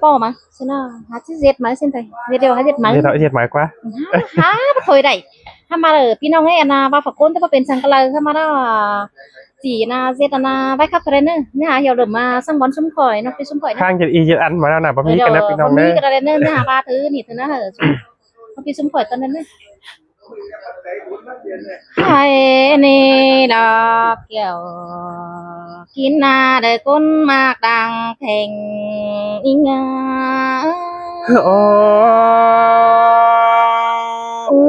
bỏ mà xin nào hạt chứ dệt mà xin thầy dệt đều hạt dệt mà Dệtหมายกว่าhá thôi đây há mà ở pin ông ấy na ba phật côn thế ba bên sang cái lời há mà đó chỉ na dệt na vai khắp rồi nữa nha hiểu được mà sang bón súng khỏi nó cái súng khỏi nữa ข้างจะอีจะอันมาแล้วนะบะห rồi มี่กันนะพี่ rồi น้อง bấm เน mí อะ cái đó nữa nha ba thứ nhỉ thứ nó hở nó cái súng khỏi tân nữa hai nè đó kiểu kín na đời côn mạc đang thành inโอ้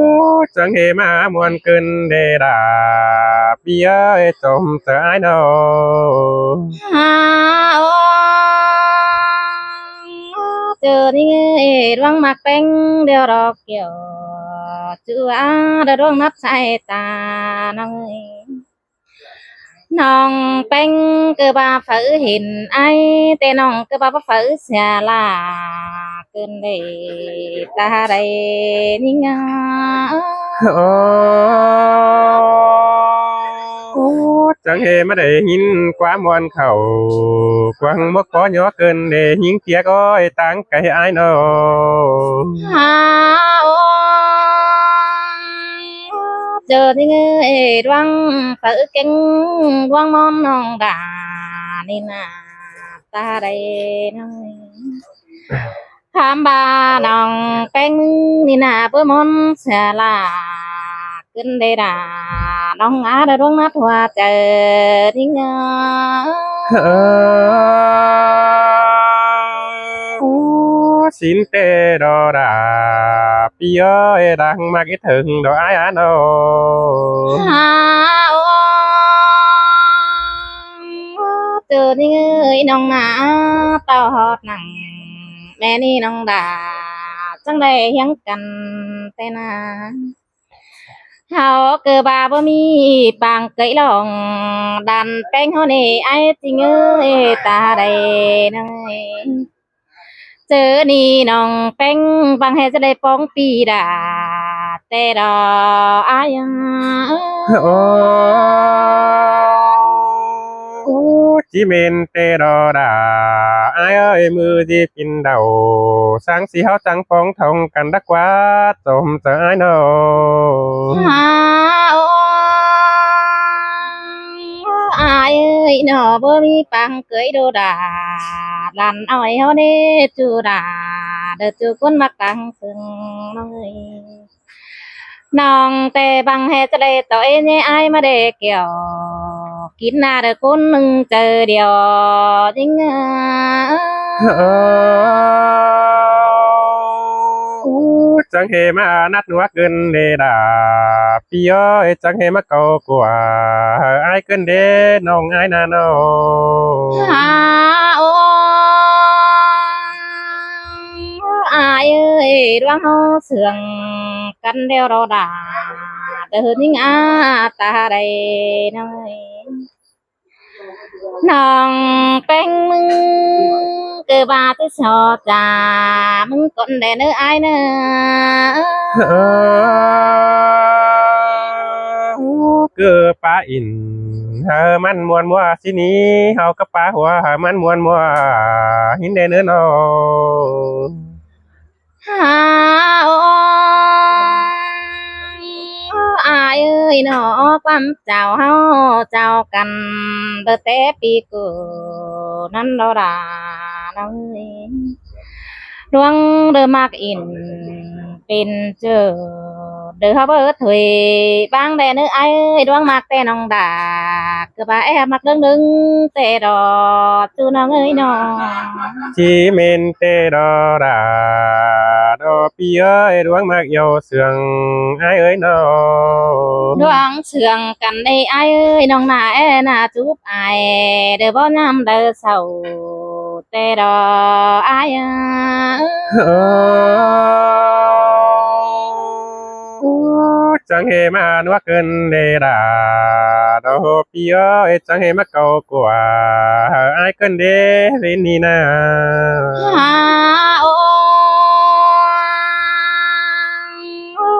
จังเฮมามวนเกินเดดาปีเอ้ยจมเสยโน à chờ đi nghe đoang mặc bánh đều đỏ kiểu chữ á đã đoang nắp sai ta năng nòng bánh cơ ba phở hình ai tên nòng cơ ba phở xà là cơn để ta đây ninhโอ้จังเฮมาได้ยินความมวนเขากวางมกปอย้อเกินเดยิงเกียก้อยตังไก่อ้ายโน à chờ đi nghe đoang phở canh đoang món nòng đà nên là ta đây nói tham ba nòng canh nên là bữa món xà là kinh đây là nòng á đã đoang nát hoa chờ đi nghe สินเตดอดาปีเอ้ยดังมากอีถึงดอกอ้ายอาโน à từ đi ơi nong nà tao hót nằng mẹ ni nong đà chẳng đây hiang cần tên à hào cơ bà bơ mi bằng cấy lòng đàn canh hoa nè ai tình ơi ta đây nơi chớ ni nong canh bằng hè sẽ đây phong pi đà tê đò ai à โอ้จิเมนเตดอดาอ้ายเอ้ยมือที่ปินเดาสังสีเฮาจังปองทองกันดักว่าจมเสยโน à ai ơi nó bơ mi bằng cưới đồ đà lần ỏi hao nê chu đà đợt chu quân mặc tăng sừng nói nòng tê bằng hè cho đây tội nhé ai mà để kiểu kín na được côn nâng chờ điều chính จังเฮมานัดนัวเกินเดดาพี่เอ้ยจังเฮมาเกากว่าอ้ายเกินเดน้องอ้ายนาโน à ô ai ơi đoan ho sườn căn đeo đò đà từ những á ta đây nơi nàng bánh mưng cơ ba tới sò trà mưng con đẻ nữa ai nữa เกือป้าอินเฮอมันมวนมัวสินี้เฮากับป้าหัวเฮอมันมวนมัวหินเดเนื้อโน à ai ơi nó quăm chào hao chào cần bơ té pi cổ năn đó đà nó đuông đơ mạc in bên chờ đơ ha bơ thủy bang đè nữ ai ơi đuông mạc tè nong đà cơ bà em mặc đứng đứng tè đò tu nó ơi nó จิเมนเตดอดาดอพี่เอ้ยดวงมากโยเสืองอ้ายเอ้ยโน đoán sườn cành đây ai ơi nong nà e nà chúp ai đờ bó nhâm đờ sầu tè đò ai à จังเฮมานัวเกินเดดาดอพี่เอ้ยจังเฮมาเกากว่าอ้ายเกินเดรินนี่นา à ô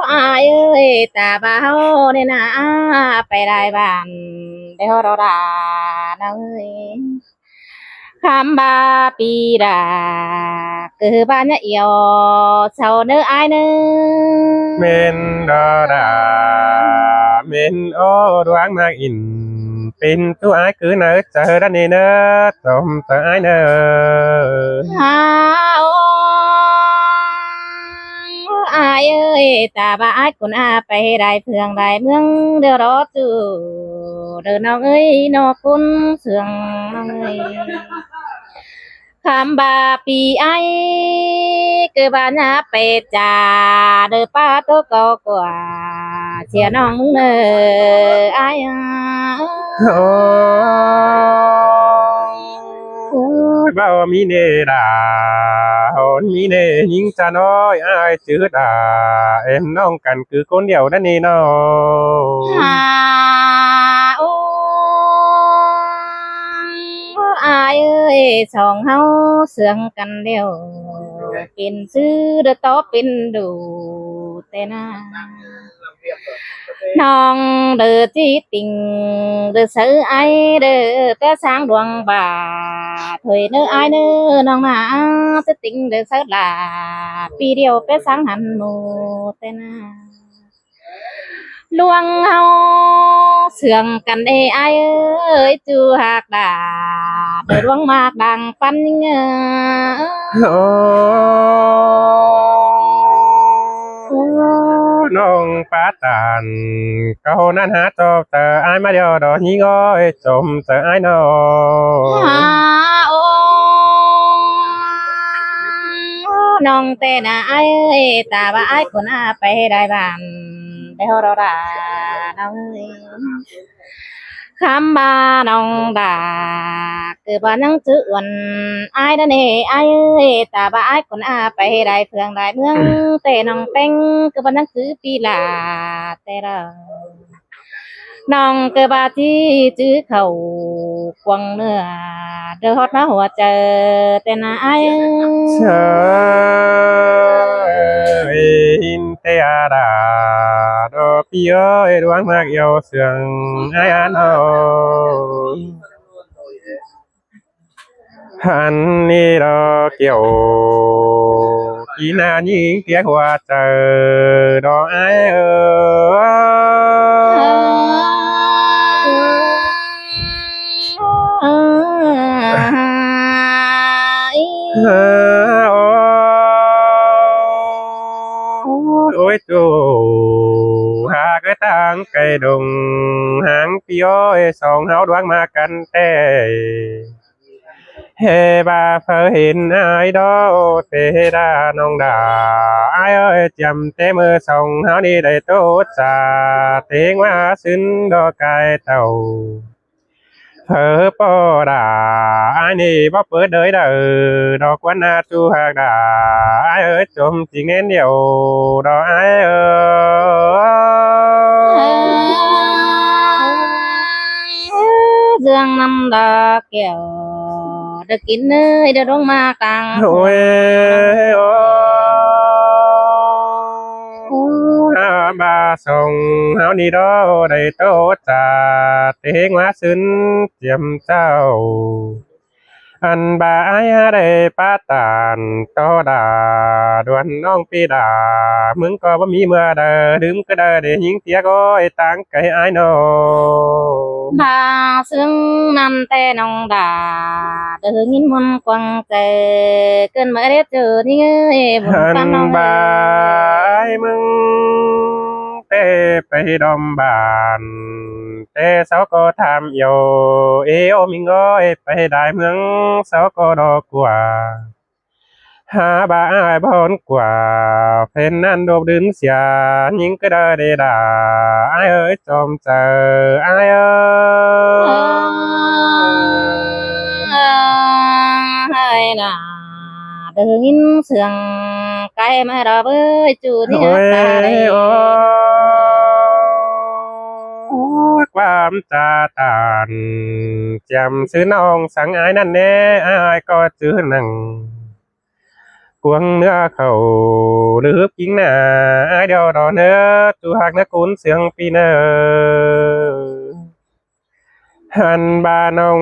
ai ơi ta bao nên à phải đại bản để họ đó đà nơi khám ba pi đà cứ ba nhá yêu sau nữa ai nữa เมนดอดาเมนโอดวงมากอินเป็นตัวไอ้คือเนอเจอด้านนี้เนอสมเจอไอ้เนอ à ai ơi ta ba ai cũngไปđại phường đại mương đưa đó chú đưaน้องเอ้ยน้องคุณเสืองน้องเอ้ยคำบาปีไอคือบานาไปจ่าเดือป้าตัวก็กว่าเสียน้องมึงเนอไอ้โอ้ยบ่าวมีเนดาหอนมีเนยิงจะน้อยอ้ายจืดาเอ็มน้องกันคือคนเดียวนั่นนี่น้อ ฮาโอ้อายเอ้ยสองเฮาเสืองกันเดียวเป็นซื้อเด้อต่อเป็นดูแต่นาน้องเด้อจีติงเด้อซื้อไอเด้อแต่สร้างดวงบาถอยเนื้อไอเนื้อน้องนาจะติงเด้อซื้อลาปีเดียวไปสร้างหันหมูแต่นา ลวงเฮาเสื่องกันเอ้ไอเอ้ยจูหากดาเดือดวงมากดังปันเงอ โอ้น้องป้าตานเขานั้นหาจบแต่อ้ายมาเดียวดอกนี้ง้อยจมแต่อ้ายน้อ ฮาโอน้องเต้น่ะไอเอ้ยตาบ่าไอคนไปได้บ้านได้ฮอดาน้องเอ้ยคำบาน้องดาคือบ้านนังจื้ออ้วนไอ้นั่นเอ้ไอ้เอ้ยตาบ่าไอ้คนไปได้เพื่องได้เมืองแต่น้องเต็งคือบ้านนังจื้อปีลาแต่ละน้องคือบ้าที่จื้อเขากวางเนื้อเดือดฮอดมาหัวเจอแต่น่ะไอ้ เชยอินเตียดาดอพี่เอ้ยดวงมากเอียวเสียงไอ้อันเอาหันนี่ดอกเกี่ยวกีนายิงเตียหัวเจอดอกไอ้เอ้ย โอ้ยจูหาcái tang cây đùng hàng pioi song háo đoán mà căn tê hê bà phơ hình ai đó tê đa nong đà ai ơi chầm tê mơ song háo đi đầy tốt xa tiếng hoa xin đo cài tàu phơ po đà ai nì bóp bớt đới đờ đo quán na chu hạc đà ai ơi chôm chỉ nghe nhiều đo ai dương năm đà kiểu được kín nơi được đông ma càng ôi bà sông háo đi đó đầy tốt trà tiếng hóa xin chiếm trao anh bà ai đâyป้าตานต่อดาดวนน้องปีดามึงก็บ่มีเมื่อเด้อดื่มก็เด้อได้ยิงเตียก็ไอ้ตังไก่อ้ายน้อ bà dương năm tê nong đà được nghìn môn quăng tê cơn mới đấy chờ đi ơi buồn หัน pan nong บายมึงเตไปดอมบานเตเสาก็ทำโยเอโอมิงก้อยไปได้เมืองเสาก็ดอกกว่าหาบายบอนกว่าเพนนั่นโดบดึงเสียยิงก็ได้เดดาไอ้เอ้ยจอมเจอไอ้เอ้ย hay là được nghìn sương cái mà đó với chủ thì โอ้ย ta đây โอ้ยความจาตานจำซื้อน้องสังอายนั่นแน่อายก็จื้อหนังกวงเนื้อเขาลืบกิ้งหน้าอายเดียวดอเนื้อจูหักนักกุนเสียงปีเนอ หันบานอง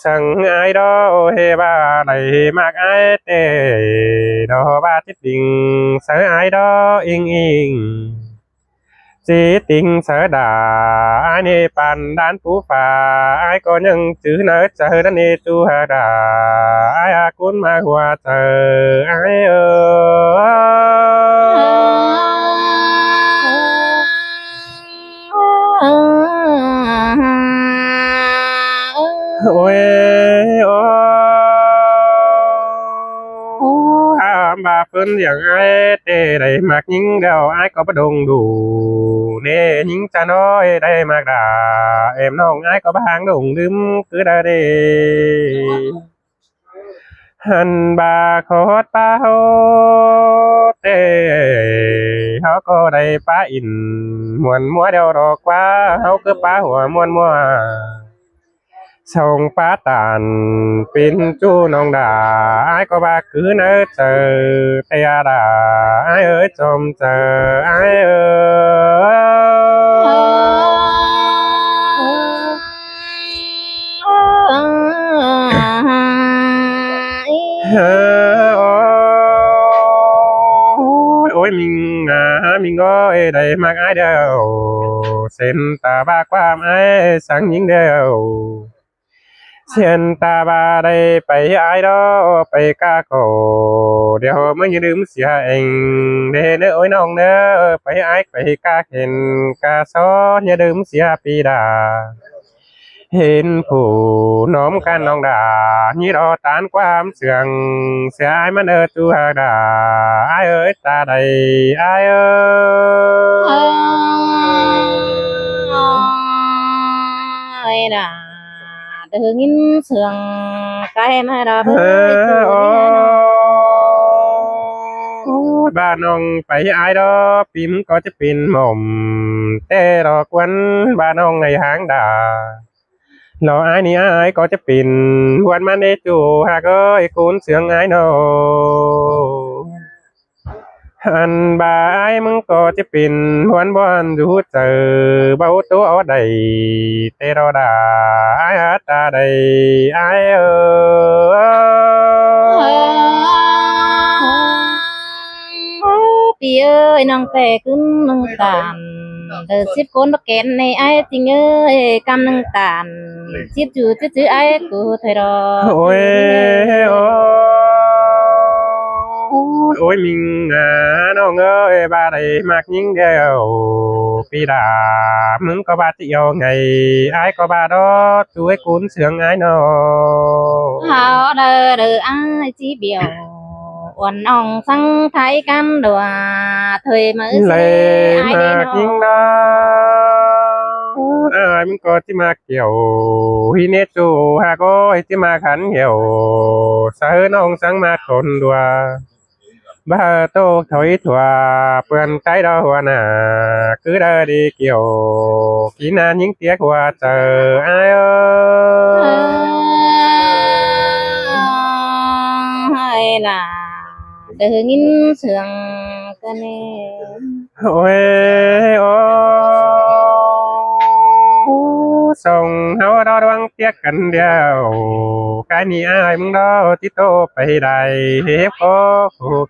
สั่งไอ้ดอเฮบาได้มากไอ้เตดอบาติดติงเสอไอ้ดออิงอิงจีติงเสอดาไอ้นี่ปันด้านผู้ฝ่าไอ้ก็ยังจื้อเนอเจอดันนี่จูฮาดาไอ้อากุนมาหัวเจอไอ้โอ้ยโอ้บาเพิ่นอย่างไอ้เต้ได้มากยิงเดียวไอ้ก็ประดงดูเน่ยิงจะน้อยได้มากด่าเอ็มน้องไอ้ก็บางดงดึมคือได้เด้หันบาโคตรป้าโฮเต้เขาก็ได้ป้าอินมวนมัวเดียวดอกว่าเขาคือป้าหัวมวนมัวส่งป้าตานเป็นจู้น้องดาไอ้ก็บาคือเนอเจอเตียดาไอ้เอ้ยจมเจอไอ้เอ้ยโอ้ยมิงมิงก็ได้มากไอ้เดียวเส้นตาบากความไอ้สังยิงเดียวเชียนตาบาได้ไปไอ้ดอไปกาโกเดี๋ยวไม่ยืมเสียเองเด้เนอโอ้ยน้องเนอไปไอ้ไปกาเห็นกาซ้อนอย่าลืมเสียปีดาเห็นผู้น้อมกันน้องดานี่รอตานความเสื่องเสียไอ้มันจูฮาดาไอ้เอ้ยตาใดไอ้เอ้ยน่ะเดินยินเสียงไก่มาดาเบยตัว บ้านน้องไปไอ้ดอปิมก็จะเป็นหม่อมแต่ดอกวันบ้านน้องในหางดาเราไอ้นี่ไอ้ก็จะเป็นวันมันได้จูหากเอ้ยคุณเสียงไอ้โนอันบาไอ้มึงก็จะเป็นวันบอนดูเจอเบาตัวเอาใดแต่เราด่าไอ้หาตาใดไอ้ปีเอ้ยน้องแต่ขึ้นน้องตาลเธอสิบคนบักแกนในไอ้จริงเอ้ยกำน้องตาลสิบจูจื้อไอ้กูเธอรอโอ้ยโอ้ยมิงน้องเอ้ยบาได้มากยิงเดียวปีดามึงก็บาติโยไงไอ้ก็บาดอช่วยคุณเสียงไอ้นอเขาเด้อเด้อไอ้จีเบียววันน้องสังไทยกันดัวเธอมือเสียไอ้ดีน้ยิงดาไอ้มึงก็ที่มาเกี่ยวฮิเนจูฮาก็ที่มาขันเหี่ยวสะเฮน้องสังมาคนดัวบ้าโตถอยถั่วเปื่อนใจดอหัวหน้าคือได้ดีเกี่ยวกินนานยิ่งเตี้ยกว่าเจอไอ้ให้ล่ะเดินยินเสียงกันเน่โอ้ยโอ้ส่งเฮาดอดวงเตี้ยกันเดียวกายนี้อายมึงดอที่โตไปได้เฮฟโอ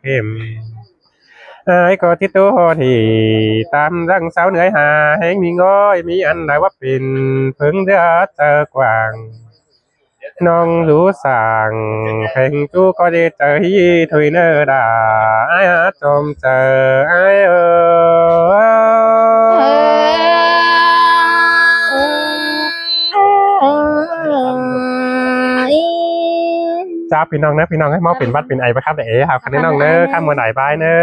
เข้มไอ้ก็ที่ตัวที่ตามรังเสาเหนื่อยหาแห่งมีง้อยมีอันใดว่าเป็นเพิ่งเดือเจอกว่างน้องรู้สั่งเพ่งจูก็ได้เจอฮีถอยเนอดาไอ้หาจมเจอไอ้จ้าพี่น้องนะพี่น้องให้เมาเป็นวัดเป็นไอประครับแต่ครับคันนี้น้องเนอข้ามมือไหนบายเนอ